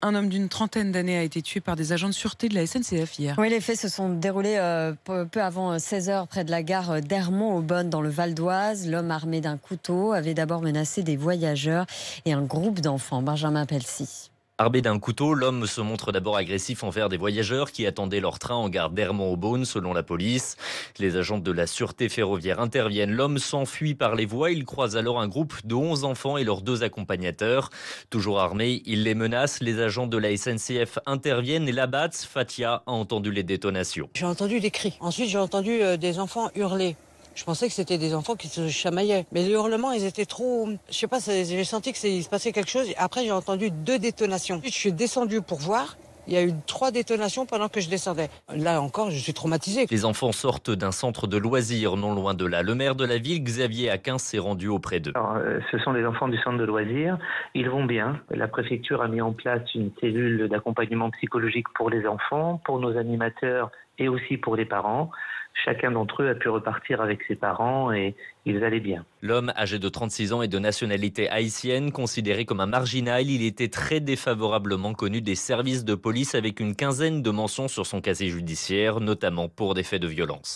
Un homme d'une trentaine d'années a été tué par des agents de sûreté de la SNCF hier. Oui, les faits se sont déroulés peu avant 16 heures près de la gare d'Hermont-Aubonne dans le Val d'Oise. L'homme armé d'un couteau avait d'abord menacé des voyageurs et un groupe d'enfants. Benjamin Pelsi. Armé d'un couteau, l'homme se montre d'abord agressif envers des voyageurs qui attendaient leur train en gare d'Hermont-Aubonne, selon la police. Les agents de la sûreté ferroviaire interviennent. L'homme s'enfuit par les voies. Il croise alors un groupe de 11 enfants et leurs 2 accompagnateurs. Toujours armés, il les menace. Les agents de la SNCF interviennent et l'abattent. Fatia a entendu les détonations. J'ai entendu des cris. Ensuite, j'ai entendu des enfants hurler. Je pensais que c'était des enfants qui se chamaillaient. Mais les hurlements, ils étaient trop... Je sais pas, j'ai senti qu'il se passait quelque chose. Après, j'ai entendu 2 détonations. Ensuite, je suis descendu pour voir. Il y a eu 3 détonations pendant que je descendais. Là encore, je suis traumatisé. Les enfants sortent d'un centre de loisirs non loin de là. Le maire de la ville, Xavier Aquin, s'est rendu auprès d'eux. Alors, ce sont des enfants du centre de loisirs. Ils vont bien. La préfecture a mis en place une cellule d'accompagnement psychologique pour les enfants, pour nos animateurs et aussi pour les parents. Chacun d'entre eux a pu repartir avec ses parents et ils allaient bien. L'homme, âgé de 36 ans et de nationalité haïtienne, considéré comme un marginal, il était très défavorablement connu des services de police avec une quinzaine de mentions sur son casier judiciaire, notamment pour des faits de violence.